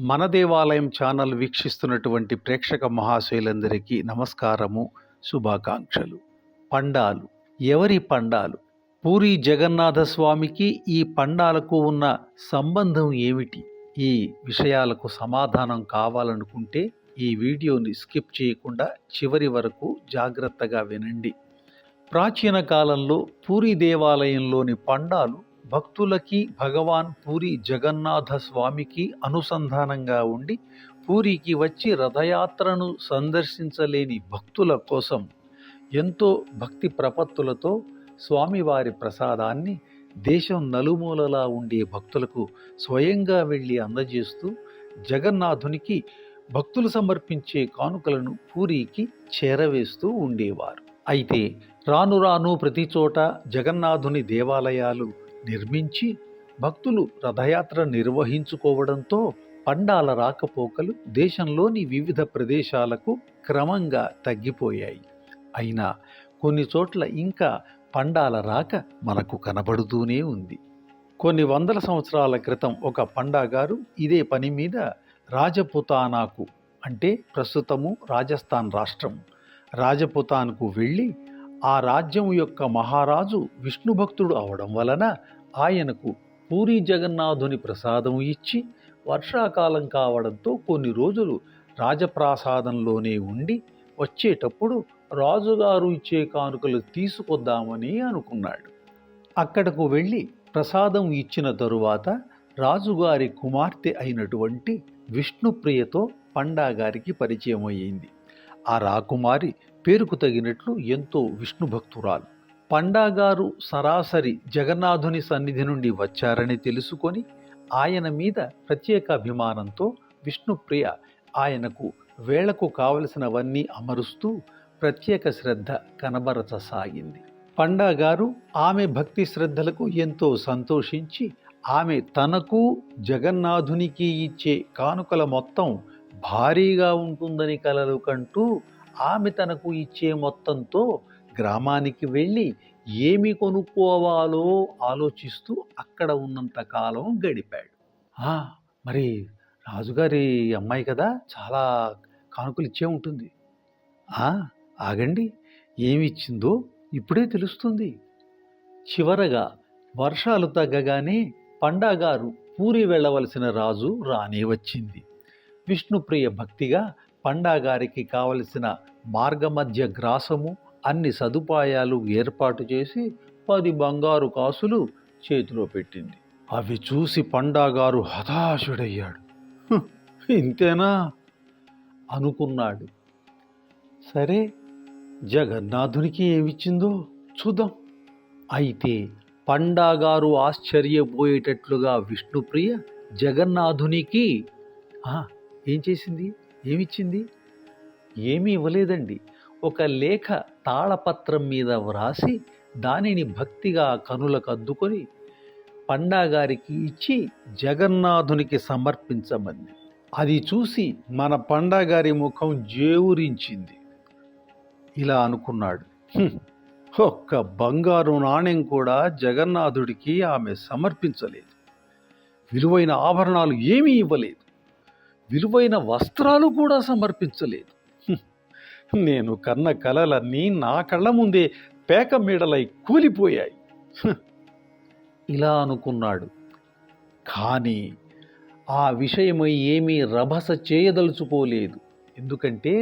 మన దేవాలయం ఛానల్ వీక్షిస్తున్నటువంటి ప్రేక్షక మహాశయులందరికీ నమస్కారము, శుభాకాంక్షలు. పండాలు ఎవరి పండాలు? పూరి జగన్నాథ స్వామికి ఈ పండాలకు ఉన్న సంబంధం ఏమిటి? ఈ విషయాలకు సమాధానం కావాలనుకుంటే ఈ వీడియోని స్కిప్ చేయకుండా చివరి వరకు జాగ్రత్తగా వినండి. ప్రాచీన కాలంలో పూరి దేవాలయంలోని పండాలు భక్తులకి భగవాన్ పూరి జగన్నాథ స్వామికి అనుసంధానంగా ఉండి పూరికి వచ్చి రథయాత్రను సందర్శించలేని భక్తుల కోసం ఎంతో భక్తి ప్రపత్తులతో స్వామివారి ప్రసాదాన్ని దేశం నలుమూలలా ఉండే భక్తులకు స్వయంగా వెళ్ళి అందజేస్తూ జగన్నాథునికి భక్తులు సమర్పించే కానుకలను పూరికి చేరవేస్తూ ఉండేవారు. అయితే రాను రాను ప్రతి చోట జగన్నాథుని దేవాలయాలు నిర్మించి భక్తులు రథయాత్ర నిర్వహించుకోవడంతో పండాల రాకపోకలు దేశంలోని వివిధ ప్రదేశాలకు క్రమంగా తగ్గిపోయాయి. అయినా కొన్ని చోట్ల ఇంకా పండాల రాక మనకు కనబడుతూనే ఉంది. కొన్ని వందల సంవత్సరాల క్రితం ఒక పండాగారు ఇదే పని మీద రాజపుతానాకు, అంటే ప్రస్తుతము రాజస్థాన్ రాష్ట్రము, రాజపుతాన్కు వెళ్ళి ఆ రాజ్యం యొక్క మహారాజు విష్ణు భక్తుడు అవడం వలన ఆయనకు పూరి జగన్నాథుని ప్రసాదం ఇచ్చి వర్షాకాలం కావడంతో కొన్ని రోజులు రాజప్రాసాదంలోనే ఉండి వచ్చేటప్పుడు రాజుగారు ఇచ్చే కానుకలు తీసుకొద్దామని అనుకున్నాడు. అక్కడకు వెళ్ళి ప్రసాదం ఇచ్చిన తరువాత రాజుగారి కుమార్తె అయినటువంటి విష్ణుప్రియతో పండాగారికి పరిచయం అయ్యింది. ఆ రాకుమారి పేరుకు తగినట్లు ఎంతో విష్ణు భక్తురాలు. పండాగారు సరాసరి జగన్నాథుని సన్నిధి నుండి వచ్చారని తెలుసుకొని ఆయన మీద ప్రత్యేక అభిమానంతో విష్ణుప్రియ ఆయనకు వేళకు కావలసినవన్నీ అమరుస్తూ ప్రత్యేక శ్రద్ధ కనబరచసాగింది. పండాగారు ఆమె భక్తి శ్రద్ధలకు ఎంతో సంతోషించి ఆమె తనకు జగన్నాథునికి ఇచ్చే కానుకల మొత్తం భారీగా ఉంటుందని కలలు కంటూ ఆమె తనకు ఇచ్చే మొత్తంతో గ్రామానికి వెళ్ళి ఏమి కొనుక్కోవాలో ఆలోచిస్తూ అక్కడ ఉన్నంత కాలం గడిపాడు. మరి రాజుగారి అమ్మాయి కదా, చాలా కానుకలు ఇచ్చే ఉంటుంది. ఆగండి, ఏమిచ్చిందో ఇప్పుడే తెలుస్తుంది. చివరగా వర్షాలు తగ్గగానే పండాగారు పూరి వెళ్ళవలసిన రాజు రానే వచ్చింది. విష్ణుప్రియ భక్తిగా పండాగారికి కావలసిన మార్గమధ్య గ్రాసము, అన్ని సదుపాయాలు ఏర్పాటు చేసి 10 బంగారు కాసులు చేతిలో పెట్టింది. అవి చూసి పండాగారు హతాశుడయ్యాడు. ఇంతేనా అనుకున్నాడు. సరే, జగన్నాథునికి ఏమిచ్చిందో చూద్దాం. అయితే పండాగారు ఆశ్చర్యపోయేటట్లుగా విష్ణుప్రియ జగన్నాథునికి ఏం చేసింది? ఏమిచ్చింది? ఏమీ ఇవ్వలేదండి. ఒక లేఖ తాళపత్రం మీద వ్రాసి దానిని భక్తిగా కనులకు అద్దుకొని పండాగారికి ఇచ్చి జగన్నాథునికి సమర్పించమంది. అది చూసి మన పండాగారి ముఖం జేవురించింది. ఇలా అనుకున్నాడు, ఒక్క బంగారు నాణెం కూడా జగన్నాథుడికి ఆమె సమర్పించలేదు. విలువైన ఆభరణాలు ఏమీ ఇవ్వలేదు. విలువైన వస్త్రాలు కూడా సమర్పించలేదు. నేను కన్న కలలన్నీ నా కళ్ళ ముందే పేక మీడలై కూలిపోయాయి. ఇలా అనుకున్నాడు. కానీ ఆ విషయమై ఏమీ రభస చేయదలుచుకోలేదు. ఎందుకంటే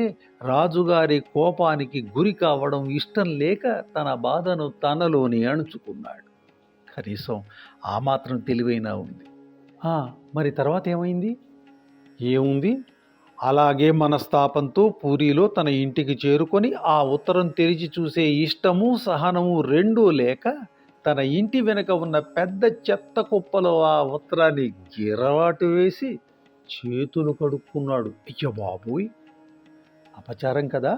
రాజుగారి కోపానికి గురి కావడం ఇష్టం లేక తన బాధను తనలోని అణుచుకున్నాడు. కనీసం ఆ మాత్రం తెలివైనా ఉంది. మరి తర్వాత ఏమైంది? ఏముంది, అలాగే మనస్తాపంతో పూరిలో తన ఇంటికి చేరుకొని ఆ ఉత్తరం తెరిచి చూసే ఇష్టము సహనము రెండూ లేక తన ఇంటి వెనుక ఉన్న పెద్ద చెత్త కుప్పలో ఆ ఉత్తరాన్ని గిరవాటు వేసి చేతులు కడుక్కున్నాడు. అయ్య బాబోయ్, అపచారం కదా.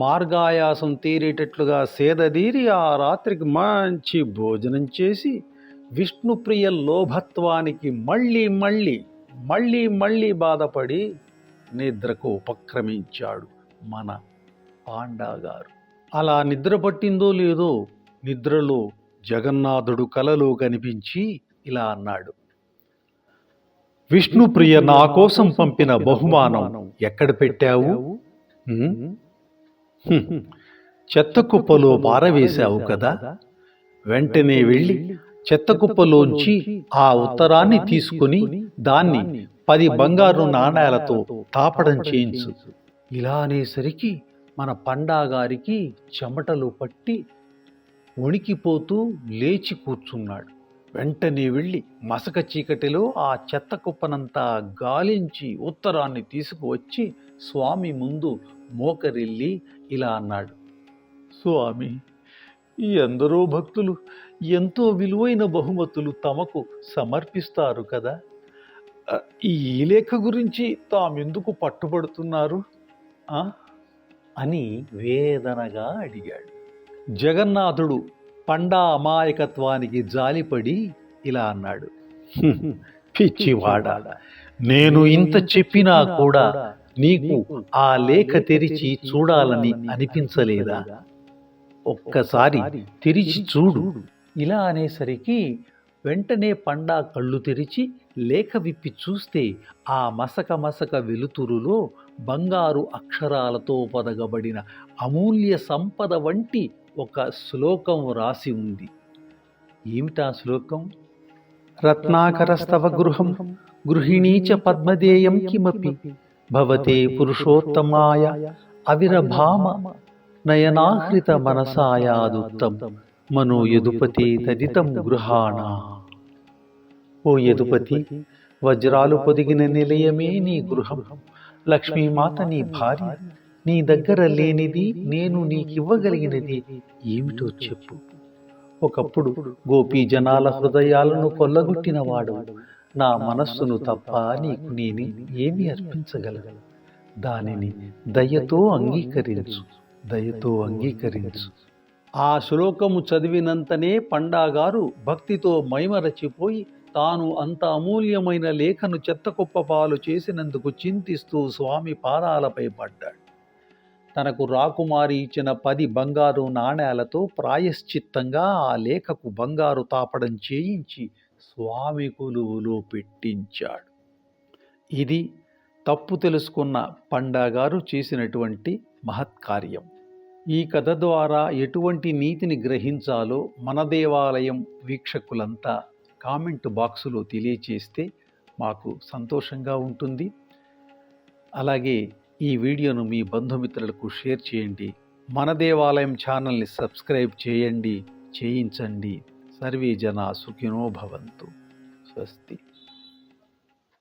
మార్గాయాసం తీరేటట్లుగా సేదదీరి ఆ రాత్రికి మంచి భోజనం చేసి విష్ణుప్రియ లోభత్వానికి మళ్ళీ బాధపడి నిద్రకు ఉపక్రమించాడు మన పాండాగారు. అలా నిద్ర పట్టిందో లేదో, నిద్రలో జగన్నాథుడు కలలో కనిపించి ఇలా అన్నాడు, విష్ణుప్రియ నా కోసం పంపిన బహుమానం ఎక్కడ పెట్టావు? చెత్త కుప్పలో పారవేశావు కదా. వెంటనే వెళ్ళి చెత్త కుప్పలోంచి ఆ ఉత్తరాన్ని తీసుకుని దాన్ని 10 బంగారు నాణేలతో తాపడం చేయించు. ఇలా అనేసరికి మన పండాగారికి చెమటలు పట్టి వణికిపోతూ లేచి కూర్చున్నాడు. వెంటనే వెళ్ళి మసక చీకటిలో ఆ చెత్త కుప్పనంతా గాలించి ఉత్తరాన్ని తీసుకువచ్చి స్వామి ముందు మోకరిల్లి ఇలా అన్నాడు: స్వామి, ఎందరో భక్తులు ఎంతో విలువైన బహుమతులు తమకు సమర్పిస్తారు కదా, ఈ లేఖ గురించి తామెందుకు పట్టుబడుతున్నారు అని వేదనగా అడిగాడు. జగన్నాథుడు పండా అమాయకత్వానికి జాలిపడి ఇలా అన్నాడు: పిచ్చివాడా, నేను ఇంత చెప్పినా కూడా నీకు ఆ లేఖ తెరిచి చూడాలని అనిపించలేదా? ఒక్కసారి తెరిచి చూడు. ఇలా అనేసరికి వెంటనే పండా కళ్ళు తెరిచి లేఖ విప్పి చూస్తే ఆ మసక మసక వెలుతురులో బంగారు అక్షరాలతో పొదగబడిన అమూల్య సంపద వంటి ఒక శ్లోకం రాసి ఉంది. ఏమిటా శ్లోకం? రత్నాకరస్తవ గృహం గృహిణీచ పద్మదేయం కిమపి భవతే పురుషోత్తమాయ అవిరభామ నయనాహృత మనసాయాదుత్తం మనో యదుపతి తదితం గృహాణ. ఓ యదుపతి, వజ్రాలు పొదిగిన నిలయమే నీ గృహం. లక్ష్మీమాత నీ భార్య. నీ దగ్గర లేనిది నేను నీకివ్వగలిగినది ఏమిటో చెప్పు. ఒకప్పుడు గోపీ జనాల హృదయాలను కొల్లగొట్టినవాడు. నా మనస్సును తప్ప నీకు నేను ఏమి అర్పించగలను? దానిని దయతో అంగీకరించు, దయతో అంగీకరించు. ఆ శ్లోకము చదివినంతనే పండాగారు భక్తితో మైమరచిపోయి తాను అంత అమూల్యమైన లేఖను చెత్తకుప్పపాలు చేసినందుకు చింతిస్తూ స్వామి పాదాలపై పడ్డాడు. తనకు రాకుమారి ఇచ్చిన 10 బంగారు నాణేలతో ప్రాయశ్చిత్తంగా ఆ లేఖకు బంగారు తాపడం చేయించి స్వామి కొలువులో పెట్టించాడు. ఇది తప్పు తెలుసుకున్న పండాగారు చేసినటువంటి మహత్కార్యం. ఈ కథ ద్వారా ఎటువంటి నీతిని గ్రహించాలో మన దేవాలయం వీక్షకులంతా కామెంట్ బాక్సులో తెలియచేస్తే మాకు సంతోషంగా ఉంటుంది. అలాగే ఈ వీడియోను మీ బంధుమిత్రులకు షేర్ చేయండి. మన దేవాలయం ఛానల్ని సబ్స్క్రైబ్ చేయండి, చేయించండి. సర్వే జనా సుఖినో భవంతు. స్వస్తి.